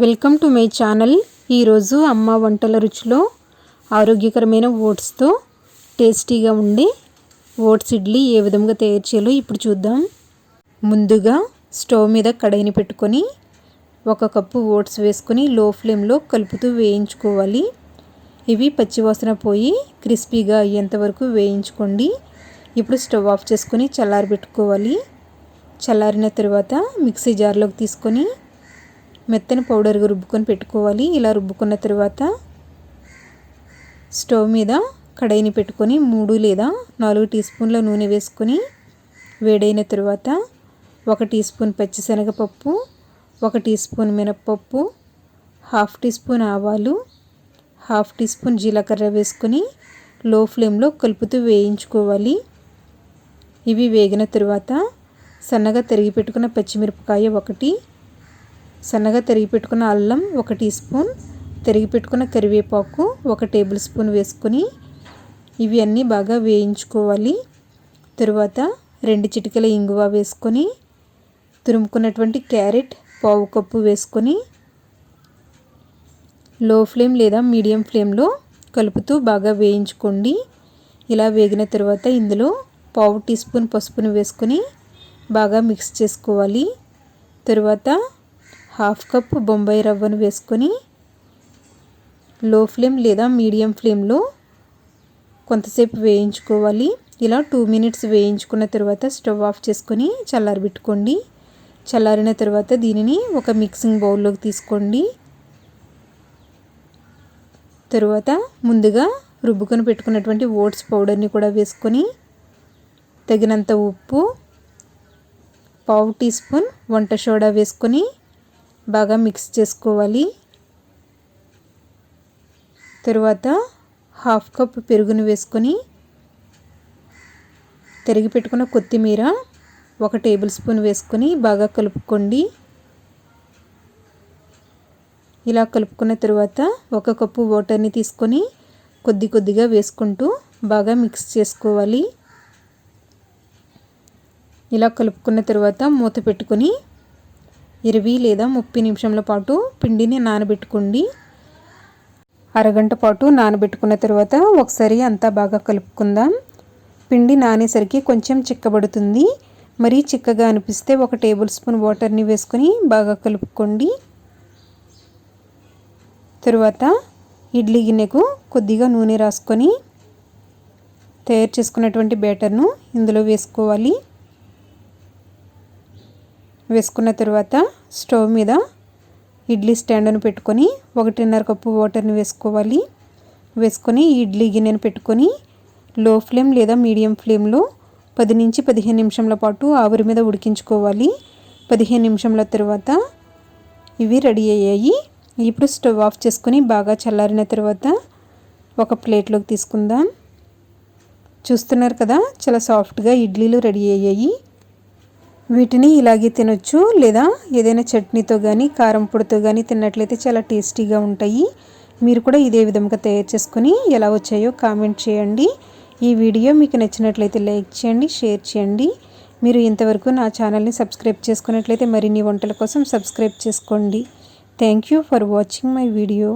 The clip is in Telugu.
Welcome to my channel. ఈరోజు అమ్మ వంటల రుచిలో ఆరోగ్యకరమైన ఓట్స్తో టేస్టీగా ఉండే ఓట్స్ ఇడ్లీ ఏ విధంగా తయారు చేయాలో ఇప్పుడు చూద్దాం. ముందుగా స్టవ్ మీద కడాయిని పెట్టుకొని 1 కప్పు ఓట్స్ వేసుకొని లో ఫ్లేమ్లో కలుపుతూ వేయించుకోవాలి. ఇవి పచ్చివాసన పోయి క్రిస్పీగా అయ్యేంత వరకు వేయించుకోండి. ఇప్పుడు స్టవ్ ఆఫ్ చేసుకొని చల్లారబెట్టుకోవాలి. చల్లారిన తర్వాత మిక్సీ జార్లోకి తీసుకొని మెత్తని పౌడర్గా రుబ్బుకొని పెట్టుకోవాలి. ఇలా రుబ్బుకున్న తర్వాత స్టవ్ మీద కడాయిని పెట్టుకొని 3 లేదా 4 టీ స్పూన్ల నూనె వేసుకొని వేడైన తర్వాత 1 టీ స్పూన్ పచ్చిశనగపప్పు, 1 టీ స్పూన్ మినప్పప్పు, 1/2 టీ స్పూన్ ఆవాలు, 1/2 టీ స్పూన్ జీలకర్ర వేసుకొని లో ఫ్లేమ్లో కలుపుతూ వేయించుకోవాలి. ఇవి వేగిన తర్వాత సన్నగా తరిగి పెట్టుకున్న పచ్చిమిరపకాయ 1, సన్నగా తరిగి పెట్టుకున్న అల్లం 1 టీ స్పూన్, తరిగి పెట్టుకున్న కరివేపాకు 1 టేబుల్ స్పూన్ వేసుకొని ఇవి అన్నీ బాగా వేయించుకోవాలి. తరువాత 2 చిటికెల ఇంగువ వేసుకొని తురుముకున్నటువంటి క్యారెట్ 1/2 కప్పు వేసుకొని లో ఫ్లేమ్ లేదా మీడియం ఫ్లేమ్లో కలుపుతూ బాగా వేయించుకోండి. ఇలా వేగిన తర్వాత ఇందులో 1/2 టీ స్పూన్ పసుపును వేసుకొని బాగా మిక్స్ చేసుకోవాలి. తరువాత 1/2 కప్పు బొంబాయి రవ్వను వేసుకొని లో ఫ్లేమ్ లేదా మీడియం ఫ్లేమ్లో కొంతసేపు వేయించుకోవాలి. ఇలా 2 మినిట్స్ వేయించుకున్న తర్వాత స్టవ్ ఆఫ్ చేసుకొని చల్లారబెట్టుకోండి. చల్లారిన తర్వాత దీనిని ఒక మిక్సింగ్ బౌల్లోకి తీసుకోండి. తరువాత ముందుగా రుబ్బుకొని పెట్టుకున్నటువంటి ఓట్స్ పౌడర్ని కూడా వేసుకొని తగినంత ఉప్పు, 1/2 టీ స్పూన్ వంట సోడా వేసుకొని బాగా మిక్స్ చేసుకోవాలి. తరువాత 1/2 కప్పు పెరుగును వేసుకొని తరిగి పెట్టుకున్న కొత్తిమీర 1 టేబుల్ స్పూన్ వేసుకొని బాగా కలుపుకోండి. ఇలా కలుపుకున్న తర్వాత 1 కప్పు వాటర్ని తీసుకొని కొద్దిగా వేసుకుంటూ బాగా మిక్స్ చేసుకోవాలి. ఇలా కలుపుకున్న తర్వాత మూత పెట్టుకొని 20 లేదా 30 నిమిషంల పాటు పిండిని నానబెట్టుకోండి. అరగంట పాటు నానబెట్టుకున్న తర్వాత ఒకసారి అంతా బాగా కలుపుకుందాం. పిండి నానేసరికి కొంచెం చిక్కబడుతుంది. మరీ చిక్కగా అనిపిస్తే 1 టేబుల్ స్పూన్ వాటర్ని వేసుకొని బాగా కలుపుకోండి. తరువాత ఇడ్లీ గిన్నెకు కొద్దిగా నూనె రాసుకొని తయారు చేసుకున్నటువంటి బ్యాటర్ను ఇందులో వేసుకోవాలి. వేసుకున్న తర్వాత స్టవ్ మీద ఇడ్లీ స్టాండ్ను పెట్టుకొని 1.5 కప్పు వాటర్ని వేసుకోవాలి. వేసుకొని ఇడ్లీ గిన్నెను పెట్టుకొని లో ఫ్లేమ్ లేదా మీడియం ఫ్లేమ్లో 10 నుంచి 15 నిమిషంల పాటు ఆవిరి మీద ఉడికించుకోవాలి. 15 నిమిషంల తర్వాత ఇవి రెడీ అయ్యాయి. ఇప్పుడు స్టవ్ ఆఫ్ చేసుకొని బాగా చల్లారిన తర్వాత ఒక ప్లేట్లోకి తీసుకుందాం. చూస్తున్నారు కదా, చాలా సాఫ్ట్గా ఇడ్లీలు రెడీ అయ్యాయి. వీటిని ఇలాగే తినొచ్చు, లేదా ఏదైనా చట్నీతో కానీ కారం పొడితో కానీ తిన్నట్లయితే చాలా టేస్టీగా ఉంటాయి. మీరు కూడా ఇదే విధంగా తయారు చేసుకొని ఎలా వచ్చాయో కామెంట్ చేయండి. ఈ వీడియో మీకు నచ్చినట్లయితే లైక్ చేయండి, షేర్ చేయండి. మీరు ఇంతవరకు నా ఛానల్ని సబ్స్క్రైబ్ చేసుకున్నట్లయితే మరిన్ని వంటల కోసం సబ్స్క్రైబ్ చేసుకోండి. Thank you for watching my video.